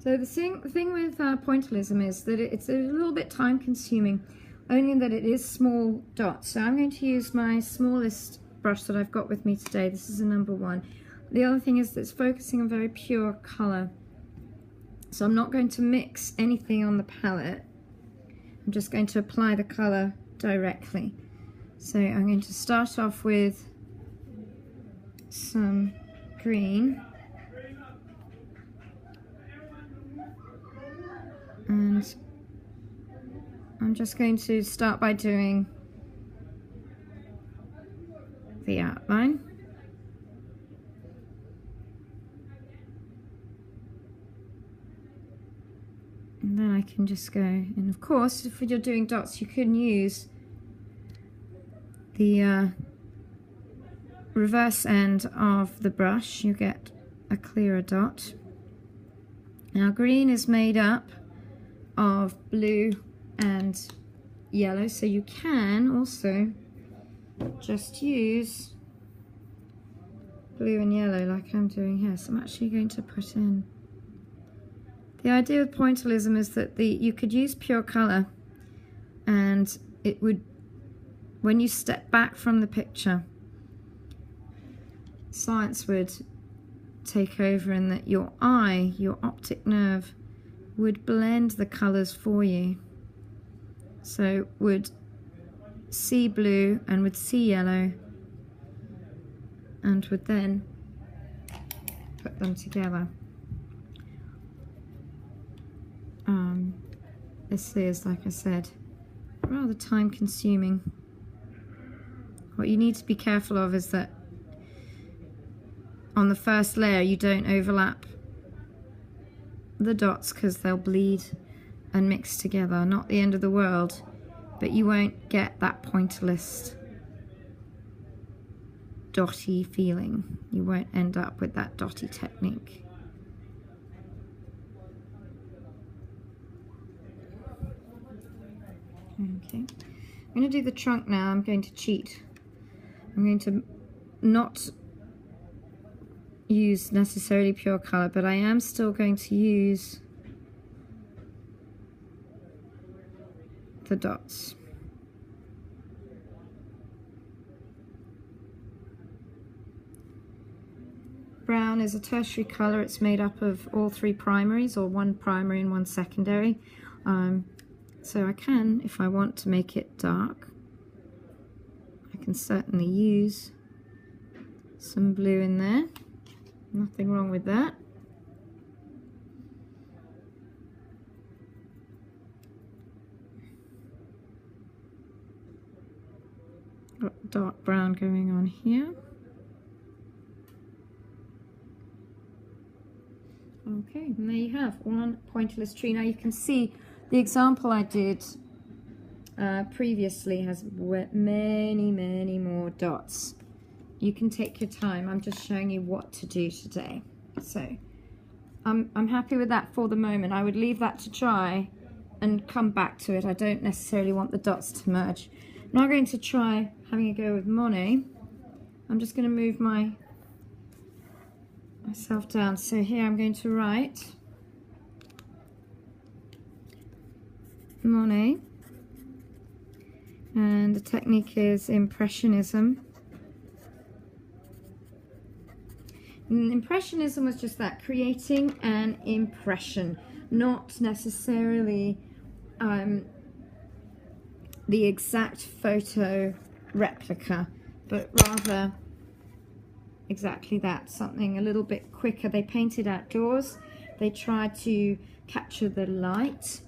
So the thing with pointillism is that it's a little bit time consuming, only that it is small dots. So I'm going to use my smallest brush that I've got with me today. This is a number 1. The other thing is that it's focusing on very pure colour. So I'm not going to mix anything on the palette. I'm just going to apply the colour directly. So I'm going to start off with some green. And I'm just going to start by doing the outline. And then I can just go, and of course if you're doing dots you can use the reverse end of the brush, you get a clearer dot. Now green is made up of blue and yellow, so you can also just use blue and yellow like I'm doing here. So I'm actually going to put in, the idea with pointillism is that you could use pure colour and it would, when you step back from the picture, science would take over, and that your eye, your optic nerve, would blend the colours for you. So would see blue and would see yellow and would then put them together. This is, like I said, rather time consuming. What you need to be careful of is that on the first layer you don't overlap the dots, because they'll bleed and mix together. Not the end of the world, but you won't get that pointillist dotty feeling. You won't end up with that dotty technique. Okay, I'm going to do the trunk now. I'm going to cheat. I'm going to not use necessarily pure colour, but I am still going to use the dots. Brown is a tertiary colour. It's made up of all 3 primaries, or 1 primary and 1 secondary. So I can, if I want to make it dark, I can certainly use some blue in there. Nothing wrong with that. Got dark brown going on here. Okay, and there you have one pointillist tree. Now you can see the example I did previously has many more dots. You can take your time. I'm just showing you what to do today. So I'm happy with that for the moment. I would leave that to dry and come back to it. I don't necessarily want the dots to merge. I'm now going to try having a go with Monet. I'm just going to move myself down. So here I'm going to write Monet, and the technique is Impressionism. And Impressionism was just that, creating an impression, not necessarily the exact photo replica, but rather exactly that, something a little bit quicker. They painted outdoors, they tried to capture the light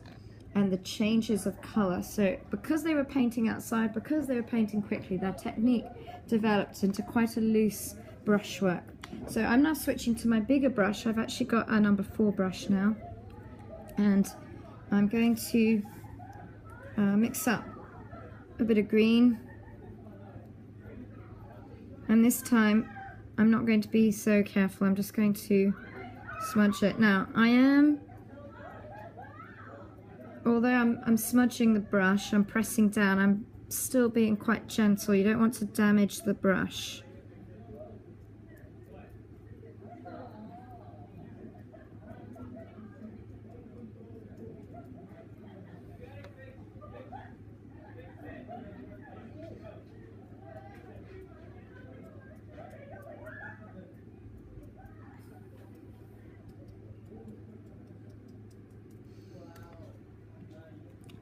and the changes of color. So because they were painting outside, because they were painting quickly, their technique developed into quite a loose brushwork. So I'm now switching to my bigger brush. I've actually got a number 4 brush now, and I'm going to mix up a bit of green, and this time I'm not going to be so careful. I'm just going to smudge it. Now although I'm smudging the brush, I'm pressing down, I'm still being quite gentle. You don't want to damage the brush.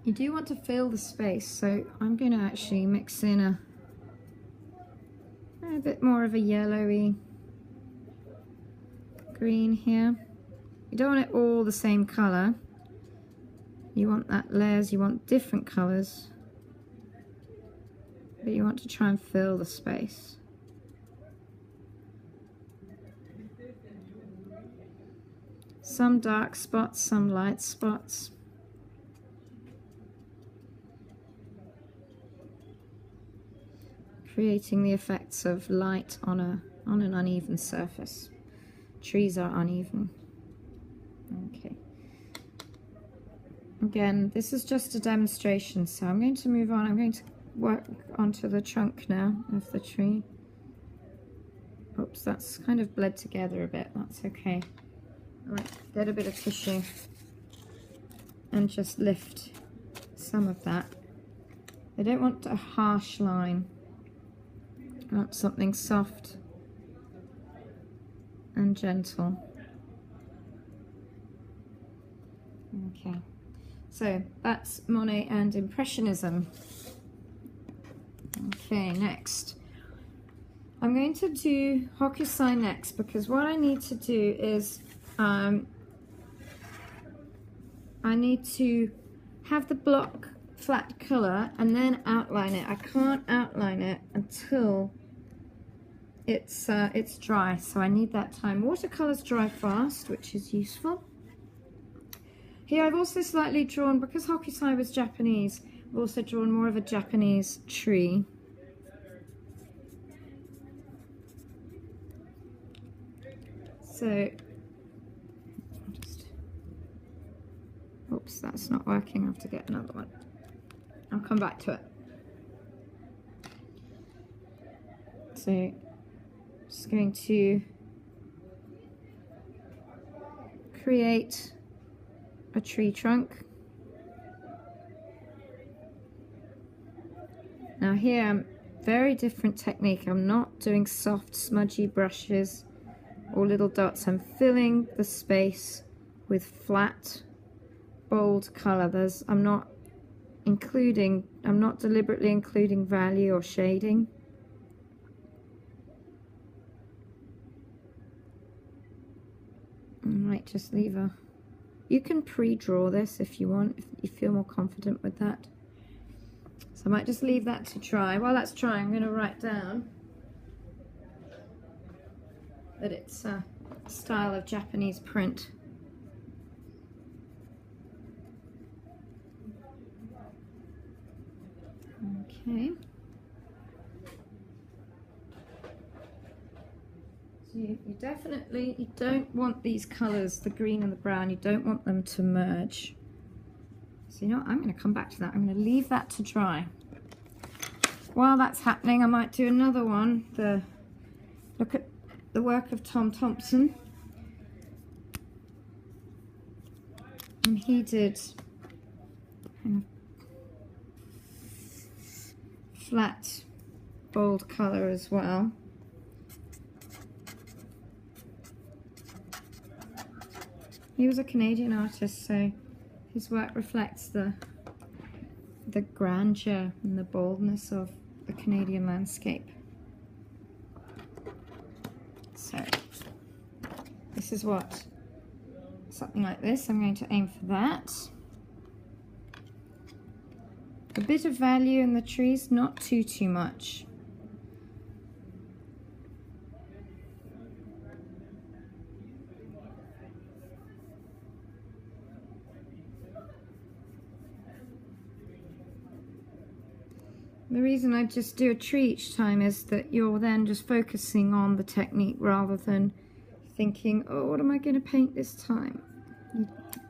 You do want to fill the space, so I'm going to actually mix in a bit more of a yellowy green here. You don't want it all the same colour. You want that layers, you want different colours, but you want to try and fill the space. Some dark spots, some light spots. Creating the effects of light on an uneven surface. Trees are uneven. Okay. Again, this is just a demonstration, so I'm going to move on. I'm going to work onto the trunk now of the tree. Oops, that's kind of bled together a bit. That's okay. All right, get a bit of tissue and just lift some of that. I don't want a harsh line. I want something soft and gentle. Okay, so that's Monet and Impressionism. Okay, next. I'm going to do Hokusai next, because what I need to do is I need to have the block flat colour and then outline it. I can't outline it until it's dry, so I need that time. Watercolours dry fast, which is useful. Here I've also slightly drawn, because Hokusai was Japanese, I've also drawn more of a Japanese tree. So, oops, that's not working. I have to get another one. I'll come back to it. So, just going to create a tree trunk. Now here, I'm very different technique. I'm not doing soft, smudgy brushes or little dots. I'm filling the space with flat, bold color. I'm not deliberately including value or shading. I might just leave a... You can pre-draw this if you want, if you feel more confident with that. So I might just leave that to dry. While that's drying, I'm going to write down that it's a style of Japanese print. Okay. So you don't want these colours, the green and the brown, you don't want them to merge. So you know what, I'm going to come back to that. I'm going to leave that to dry. While that's happening, I might do another one. Look at the work of Tom Thompson. And he did kind of flat, bold colour as well. He was a Canadian artist, so his work reflects the grandeur and the boldness of the Canadian landscape. So this is what, something like this, I'm going to aim for that. A bit of value in the trees, not too much. The reason I just do a tree each time is that you're then just focusing on the technique rather than thinking, oh, what am I going to paint this time?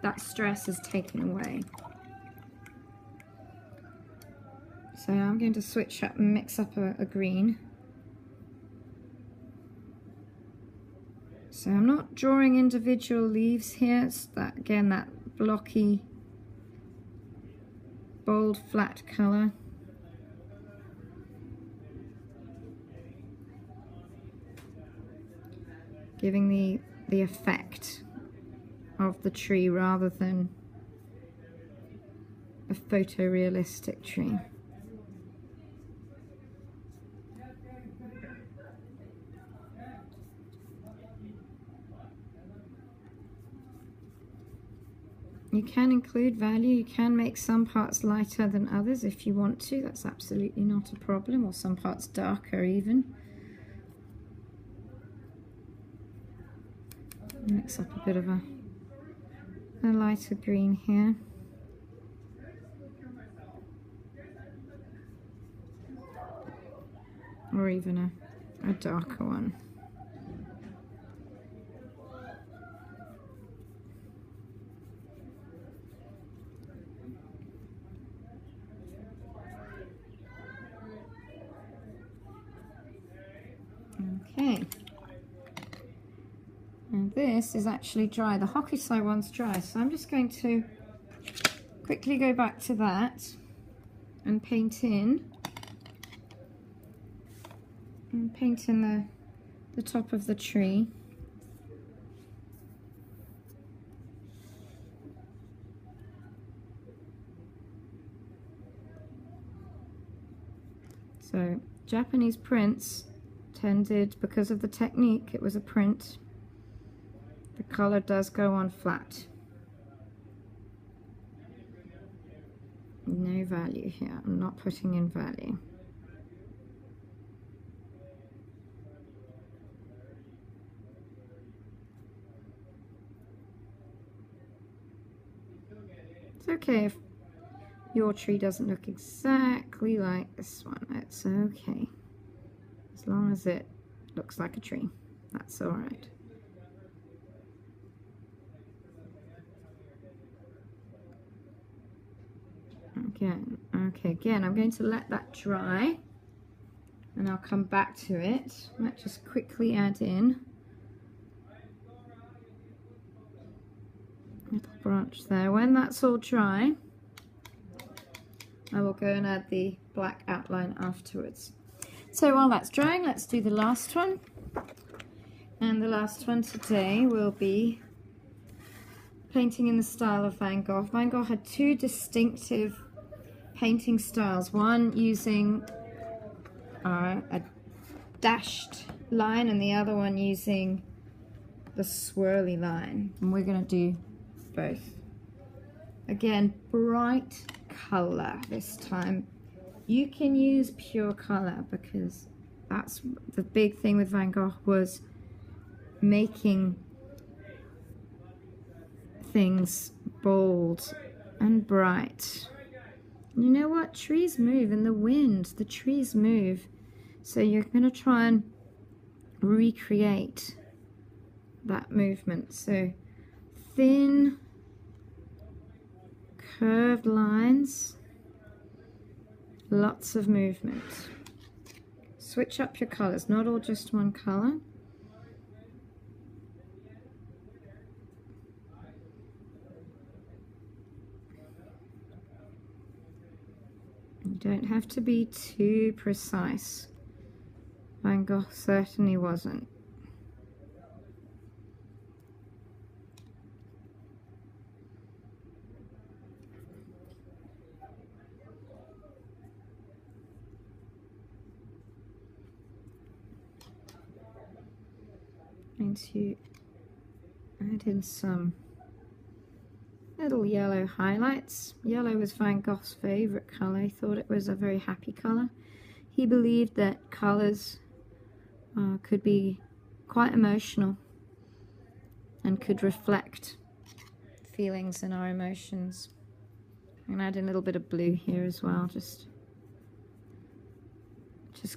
That stress is taken away. So I'm going to switch up and mix up a green. So I'm not drawing individual leaves here. It's that, again, that blocky, bold, flat colour. Giving the effect of the tree rather than a photorealistic tree. You can include value, you can make some parts lighter than others if you want to, that's absolutely not a problem, or some parts darker even. Mix up a bit of a lighter green here. Or even a darker one. Okay, and this is actually dry. The Hokusai one's dry, so I'm just going to quickly go back to that and paint in. And paint in the top of the tree. So Japanese prints tended, because of the technique, it was a print, the color does go on flat. No value here, I'm not putting in value. It's okay if your tree doesn't look exactly like this one, it's okay. As long as it looks like a tree, that's all right. Again, okay, again, I'm going to let that dry and I'll come back to it. I might just quickly add in a little branch there. When that's all dry, I will go and add the black outline afterwards. So while that's drying, let's do the last one. And the last one today will be painting in the style of Van Gogh. Van Gogh had two distinctive painting styles, one using a dashed line and the other one using the swirly line. And we're going to do both. Again, bright color this time. You can use pure color because that's the big thing with Van Gogh, was making things bold and bright. You know what? Trees move in the wind. The trees move. So you're going to try and recreate that movement. So thin, curved lines, lots of movement. Switch up your colors, not all just one color. You don't have to be too precise. Van Gogh certainly wasn't. Going to add in some little yellow highlights. Yellow was Van Gogh's favorite color. He thought it was a very happy color. He believed that colors could be quite emotional and could reflect feelings and our emotions. I'm gonna add in a little bit of blue here as well, just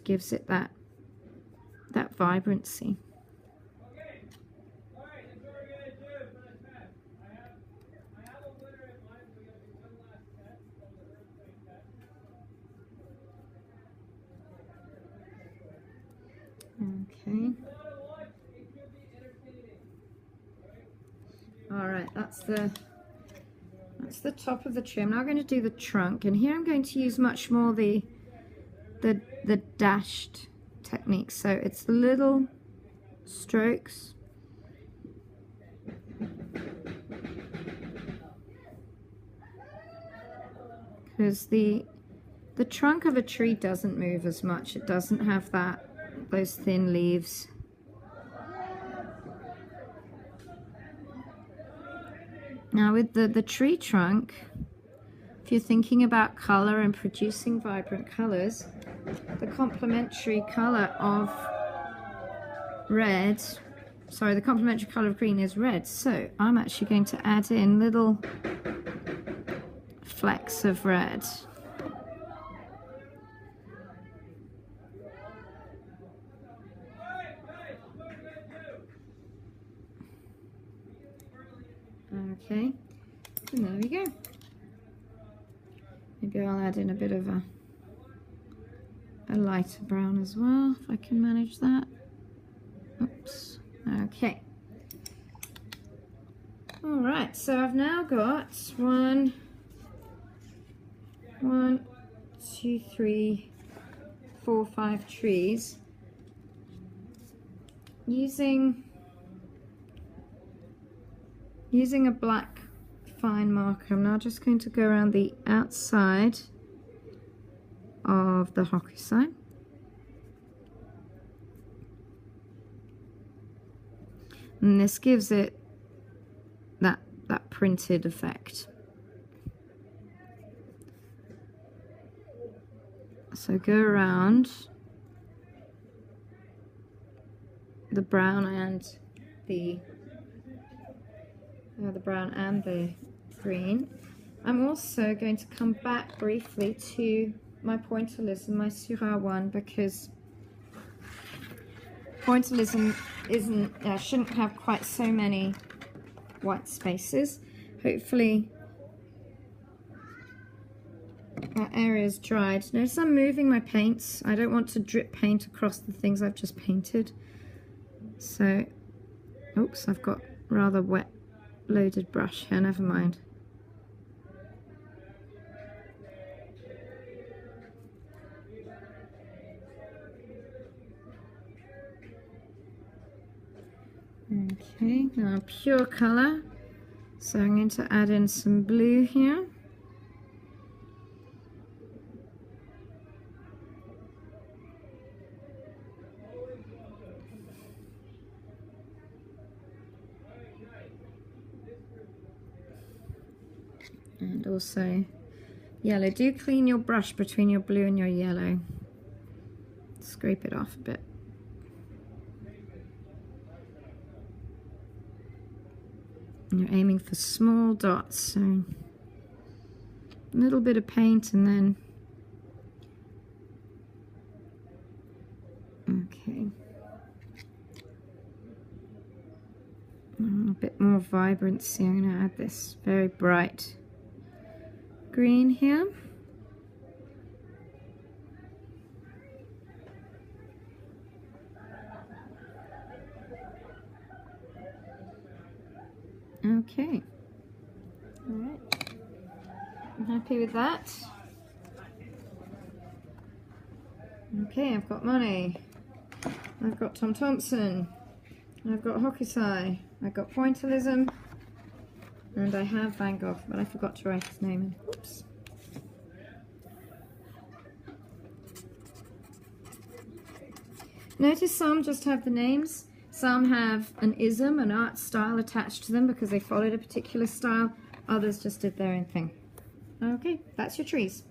gives it that vibrancy. Okay. All right, that's the top of the tree. I'm now going to do the trunk, and here I'm going to use much more the dashed technique. So it's little strokes. because the trunk of a tree doesn't move as much. It doesn't have those thin leaves. Now with the tree trunk, if you're thinking about color and producing vibrant colors, the complementary color of red, sorry, the complementary color of green is red. So I'm actually going to add in little flecks of red. Okay, and there we go. Maybe I'll add in a bit of a lighter brown as well, if I can manage that. Oops. Okay. All right, so I've now got 1, 2, 3, 4, 5 trees. Using a black fine marker, I'm now just going to go around the outside of the hokusai. And this gives it that printed effect. So go around the brown and the green. I'm also going to come back briefly to my pointillism, my Seurat one, because pointillism shouldn't have quite so many white spaces. Hopefully that area is dried. Notice I'm moving my paints. I don't want to drip paint across the things I've just painted. So, oops, I've got rather wet loaded brush here, never mind. Okay, now pure color. So I'm going to add in some blue here. And also yellow. Do clean your brush between your blue and your yellow. Scrape it off a bit. And you're aiming for small dots, so a little bit of paint and then, okay. A bit more vibrancy. I'm going to add this very bright green here. Okay. All right. I'm happy with that. Okay, I've got Monet. I've got Tom Thompson. I've got Hokusai. I've got Pointillism. And I have Van Gogh, but I forgot to write his name in. Oops. Notice some just have the names. Some have an ism, an art style attached to them because they followed a particular style. Others just did their own thing. Okay, that's your trees.